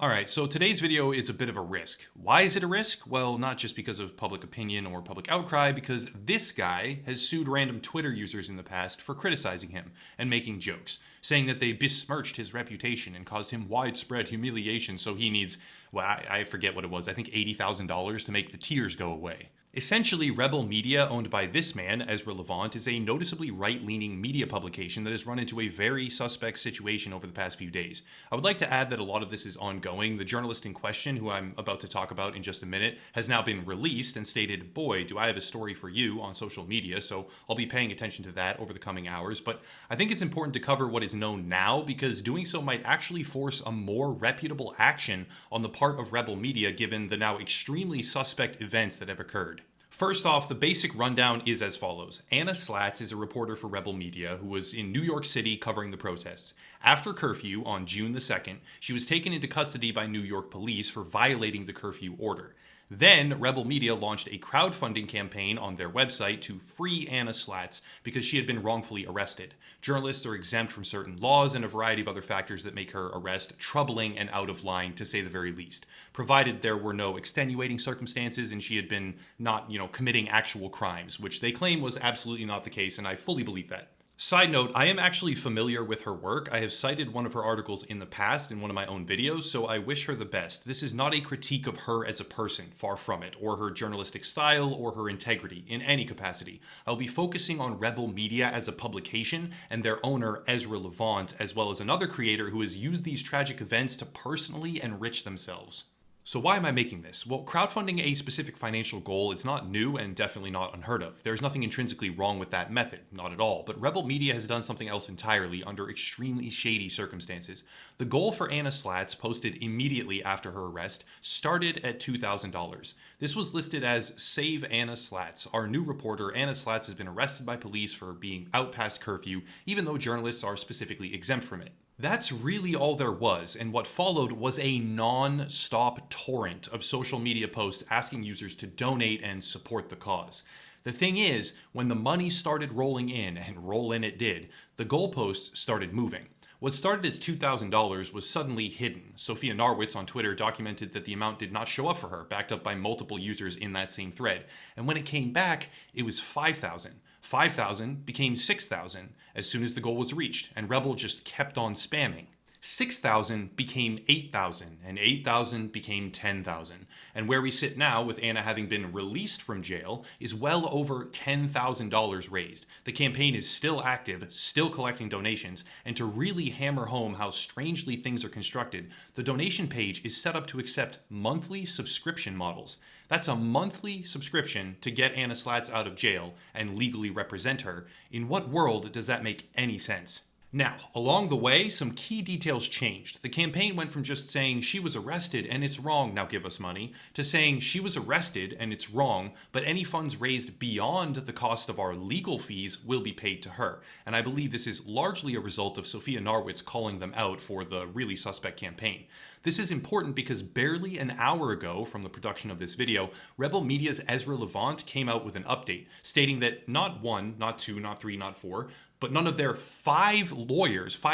Alright, so today's video is a bit of a risk. Why is it a risk? Well, not just because of public opinion or public outcry, because this guy has sued random Twitter users in the past for criticizing him and making jokes, saying that they besmirched his reputation and caused him widespread humiliation, so he needs, well, I forget what it was, I think $80,000 to make the tears go away. Essentially, Rebel Media, owned by this man, Ezra Levant, is a noticeably right-leaning media publication that has run into a very suspect situation over the past few days. I would like to add that a lot of this is ongoing. The journalist in question, who I'm about to talk about in just a minute, has now been released and stated, "Boy, do I have a story for you," on social media, so I'll be paying attention to that over the coming hours. But I think it's important to cover what is known now, because doing so might actually force a more reputable action on the part of Rebel Media, given the now extremely suspect events that have occurred. First off, the basic rundown is as follows. Anna Slatz is a reporter for Rebel Media who was in New York City covering the protests. After curfew on June the 2nd, she was taken into custody by New York police for violating the curfew order. Then, Rebel Media launched a crowdfunding campaign on their website to free Anna Slatz because she had been wrongfully arrested. Journalists are exempt from certain laws and a variety of other factors that make her arrest troubling and out of line, to say the very least, provided there were no extenuating circumstances and she had been not, committing actual crimes, which they claim was absolutely not the case, and I fully believe that. Side note, I am actually familiar with her work. I have cited one of her articles in the past in one of my own videos, so I wish her the best. This is not a critique of her as a person, far from it, or her journalistic style, or her integrity, in any capacity. I'll be focusing on Rebel Media as a publication, and their owner, Ezra Levant, as well as another creator who has used these tragic events to personally enrich themselves. So why am I making this? Well, crowdfunding a specific financial goal is not new and definitely not unheard of. There's nothing intrinsically wrong with that method, not at all. But Rebel Media has done something else entirely under extremely shady circumstances. The goal for Anna Slatz, posted immediately after her arrest, started at $2,000. This was listed as "Save Anna Slatz. Our new reporter, Anna Slatz, has been arrested by police for being out past curfew, even though journalists are specifically exempt from it." That's really all there was, and what followed was a non-stop torrent of social media posts asking users to donate and support the cause. The thing is, when the money started rolling in, and roll in it did, the goalposts started moving. What started as $2,000 was suddenly hidden. Sophia Narwitz on Twitter documented that the amount did not show up for her, backed up by multiple users in that same thread. And when it came back, it was $5,000. 5,000 became 6,000 as soon as the goal was reached, and Rebel just kept on spamming. 6,000 became 8,000, and 8,000 became 10,000. And where we sit now, with Anna having been released from jail, is well over $10,000 raised. The campaign is still active, still collecting donations, and to really hammer home how strangely things are constructed, the donation page is set up to accept monthly subscription models. That's a monthly subscription to get Anna Slatz out of jail and legally represent her. In what world does that make any sense? Now, along the way, some key details changed. The campaign went from just saying she was arrested and it's wrong, now give us money, to saying she was arrested and it's wrong, but any funds raised beyond the cost of our legal fees will be paid to her. And I believe this is largely a result of Sophia Narwitz calling them out for the really suspect campaign. This is important because barely an hour ago from the production of this video, Rebel Media's Ezra Levant came out with an update stating that not one, not two, not three, not four, but none of their five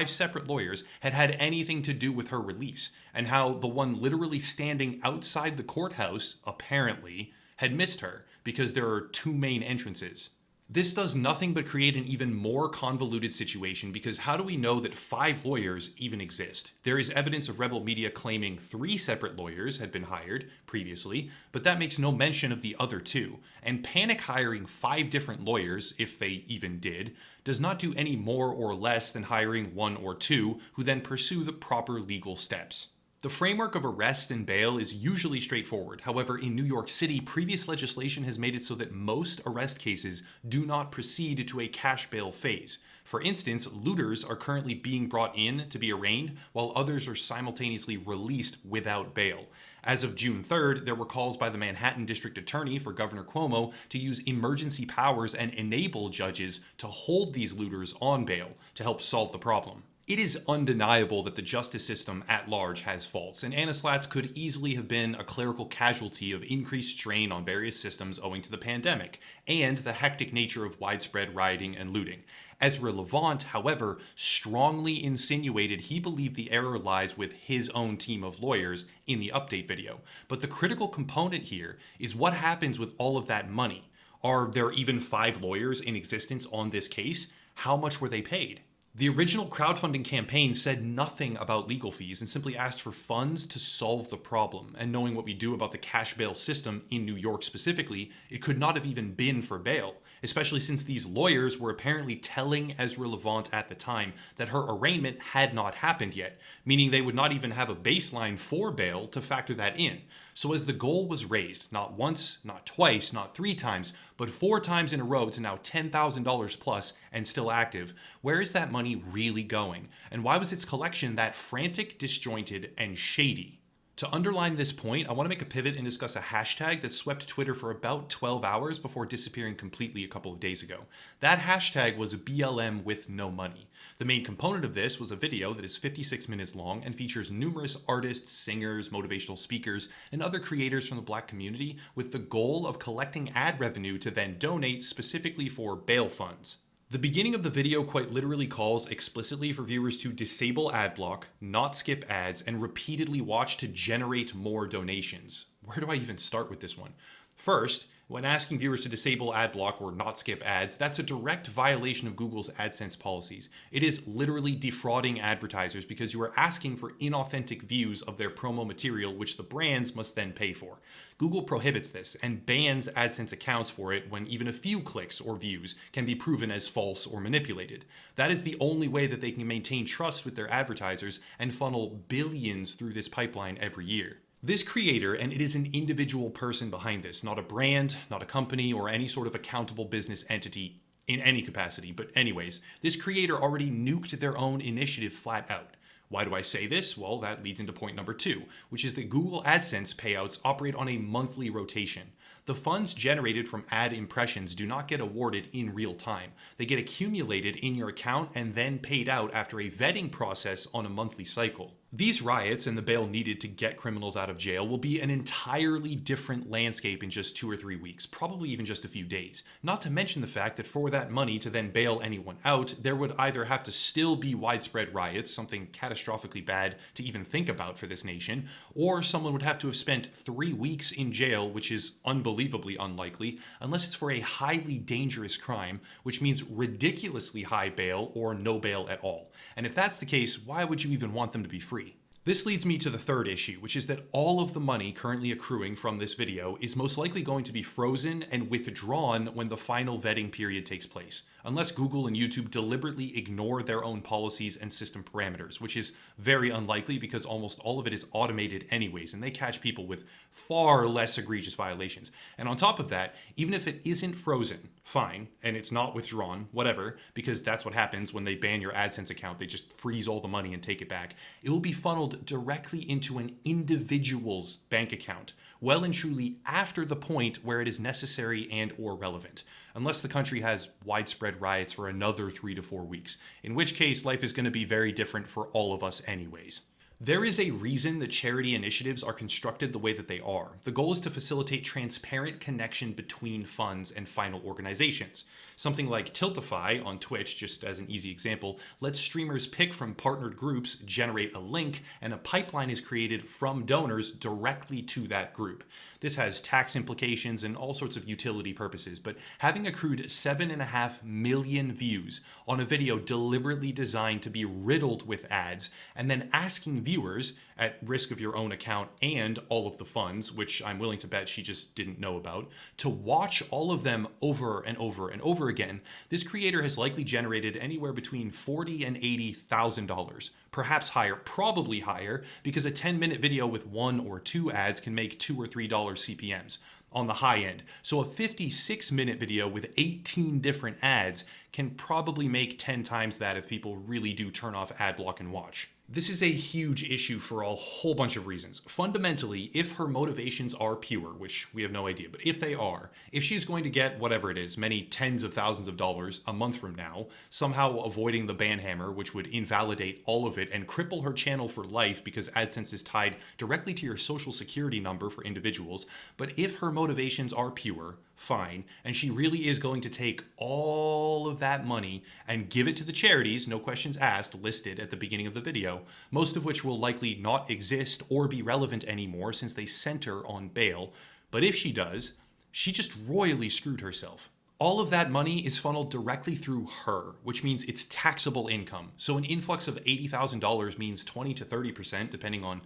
separate lawyers, had had anything to do with her release, and how the one literally standing outside the courthouse, apparently, had missed her because there are two main entrances. This does nothing but create an even more convoluted situation, because how do we know that 5 lawyers even exist? There is evidence of Rebel Media claiming 3 separate lawyers had been hired previously, but that makes no mention of the other 2. And panic hiring 5 different lawyers, if they even did, does not do any more or less than hiring 1 or 2 who then pursue the proper legal steps. The framework of arrest and bail is usually straightforward. However, in New York City, previous legislation has made it so that most arrest cases do not proceed to a cash bail phase. For instance, looters are currently being brought in to be arraigned, while others are simultaneously released without bail. As of June 3rd, there were calls by the Manhattan District Attorney for Governor Cuomo to use emergency powers and enable judges to hold these looters on bail to help solve the problem. It is undeniable that the justice system at large has faults, and Anna Slatz could easily have been a clerical casualty of increased strain on various systems owing to the pandemic, and the hectic nature of widespread rioting and looting. Ezra Levant, however, strongly insinuated he believed the error lies with his own team of lawyers in the update video. But the critical component here is what happens with all of that money. Are there even 5 lawyers in existence on this case? How much were they paid? The original crowdfunding campaign said nothing about legal fees and simply asked for funds to solve the problem. And knowing what we do about the cash bail system in New York specifically, it could not have even been for bail, especially since these lawyers were apparently telling Ezra Levant at the time that her arraignment had not happened yet, meaning they would not even have a baseline for bail to factor that in. So as the goal was raised, not once, not twice, not 3 times, but 4 times in a row to now $10,000 plus and still active, where is that money really going? And why was its collection that frantic, disjointed, and shady? To underline this point, I want to make a pivot and discuss a hashtag that swept Twitter for about 12 hours before disappearing completely a couple of days ago. That hashtag was BLM with no money. The main component of this was a video that is 56 minutes long and features numerous artists, singers, motivational speakers, and other creators from the Black community with the goal of collecting ad revenue to then donate specifically for bail funds. The beginning of the video quite literally calls explicitly for viewers to disable ad block, not skip ads, and repeatedly watch to generate more donations. Where do I even start with this one? First, when asking viewers to disable ad block or not skip ads, that's a direct violation of Google's AdSense policies. It is literally defrauding advertisers because you are asking for inauthentic views of their promo material, which the brands must then pay for. Google prohibits this and bans AdSense accounts for it when even a few clicks or views can be proven as false or manipulated. That is the only way that they can maintain trust with their advertisers and funnel billions through this pipeline every year. This creator, and it is an individual person behind this, not a brand, not a company, or any sort of accountable business entity in any capacity. But anyways, this creator already nuked their own initiative flat out. Why do I say this? Well, that leads into point number 2, which is that Google AdSense payouts operate on a monthly rotation. The funds generated from ad impressions do not get awarded in real time. They get accumulated in your account and then paid out after a vetting process on a monthly cycle. These riots and the bail needed to get criminals out of jail will be an entirely different landscape in just 2 or 3 weeks, probably even just a few days. Not to mention the fact that for that money to then bail anyone out, there would either have to still be widespread riots, something catastrophically bad to even think about for this nation, or someone would have to have spent 3 weeks in jail, which is unbelievably unlikely, unless it's for a highly dangerous crime, which means ridiculously high bail or no bail at all. And if that's the case, why would you even want them to be free? This leads me to the third issue, which is that all of the money currently accruing from this video is most likely going to be frozen and withdrawn when the final vetting period takes place, unless Google and YouTube deliberately ignore their own policies and system parameters, which is very unlikely because almost all of it is automated anyways, and they catch people with far less egregious violations. And on top of that, even if it isn't frozen, fine, and it's not withdrawn, whatever, because that's what happens when they ban your AdSense account. They just freeze all the money and take it back. It will be funneled directly into an individual's bank account, well and truly after the point where it is necessary and or relevant, unless the country has widespread riots for another 3 to 4 weeks, in which case life is going to be very different for all of us anyways. There is a reason that charity initiatives are constructed the way that they are. The goal is to facilitate transparent connection between funds and final organizations. Something like Tiltify on Twitch, just as an easy example, lets streamers pick from partnered groups, generate a link, and a pipeline is created from donors directly to that group. This has tax implications and all sorts of utility purposes, but having accrued 7.5 million views on a video deliberately designed to be riddled with ads, and then asking viewers, at risk of your own account and all of the funds, which I'm willing to bet she just didn't know about, to watch all of them over and over and over again, this creator has likely generated anywhere between $40,000 and $80,000. Perhaps higher, probably higher, because a 10-minute video with 1 or 2 ads can make $2 or $3 CPMs on the high end. So a 56-minute video with 18 different ads can probably make 10 times that if people really do turn off ad block and watch. This is a huge issue for a whole bunch of reasons. Fundamentally, if her motivations are pure, which we have no idea, but if they are, if she's going to get whatever it is, many tens of thousands of dollars a month from now, somehow avoiding the ban hammer, which would invalidate all of it and cripple her channel for life because AdSense is tied directly to your social security number for individuals, but if her motivations are pure, fine, and she really is going to take all of that money and give it to the charities, no questions asked, listed at the beginning of the video, most of which will likely not exist or be relevant anymore since they sent her on bail. But if she does, she just royally screwed herself. All of that money is funneled directly through her, which means it's taxable income. So an influx of $80,000 means 20 to 30%, depending on,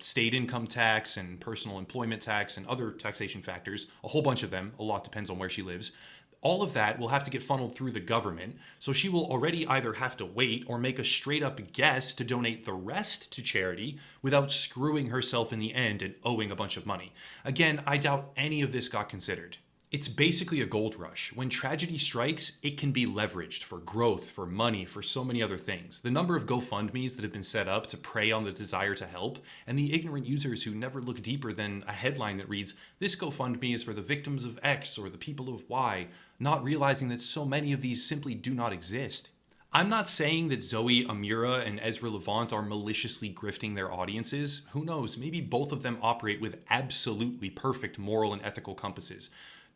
state income tax and personal employment tax and other taxation factors, a whole bunch of them, a lot depends on where she lives. All of that will have to get funneled through the government, so she will already either have to wait or make a straight up guess to donate the rest to charity without screwing herself in the end and owing a bunch of money. Again, I doubt any of this got considered. It's basically a gold rush. When tragedy strikes, it can be leveraged for growth, for money, for so many other things. The number of GoFundMes that have been set up to prey on the desire to help, and the ignorant users who never look deeper than a headline that reads, "This GoFundMe is for the victims of X or the people of Y," not realizing that so many of these simply do not exist. I'm not saying that Zoe Amira and Ezra Levant are maliciously grifting their audiences. Who knows? Maybe both of them operate with absolutely perfect moral and ethical compasses.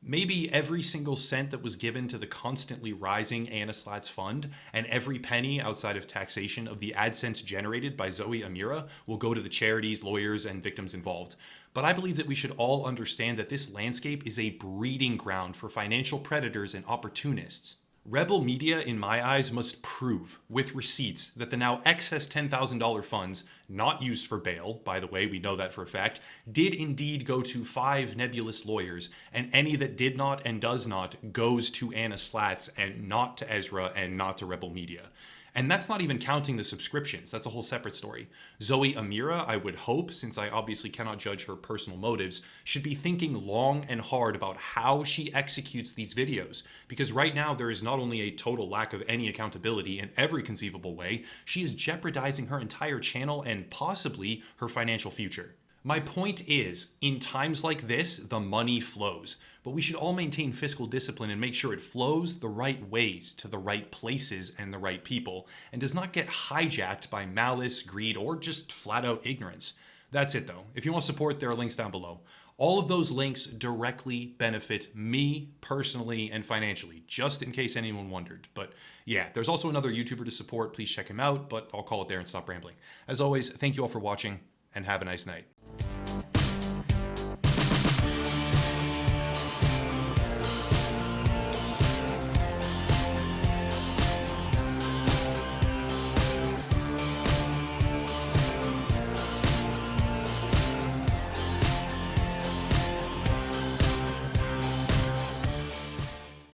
Maybe every single cent that was given to the constantly rising Anna Slat's fund and every penny outside of taxation of the AdSense generated by Zoe Amira will go to the charities, lawyers, and victims involved. But I believe that we should all understand that this landscape is a breeding ground for financial predators and opportunists. Rebel Media, in my eyes, must prove, with receipts, that the now excess $10,000 funds, not used for bail, by the way, we know that for a fact, did indeed go to 5 nebulous lawyers, and any that did not and does not goes to Anna Slat's and not to Ezra and not to Rebel Media. And that's not even counting the subscriptions. That's a whole separate story. Zoe Amira, I would hope, since I obviously cannot judge her personal motives, should be thinking long and hard about how she executes these videos. Because right now there is not only a total lack of any accountability in every conceivable way, she is jeopardizing her entire channel and possibly her financial future. My point is, in times like this, the money flows. But we should all maintain fiscal discipline and make sure it flows the right ways to the right places and the right people, and does not get hijacked by malice, greed, or just flat out ignorance. That's it though. If you want support, there are links down below. All of those links directly benefit me personally and financially, just in case anyone wondered. But yeah, there's also another YouTuber to support. Please check him out, but I'll call it there and stop rambling. As always, thank you all for watching, and have a nice night.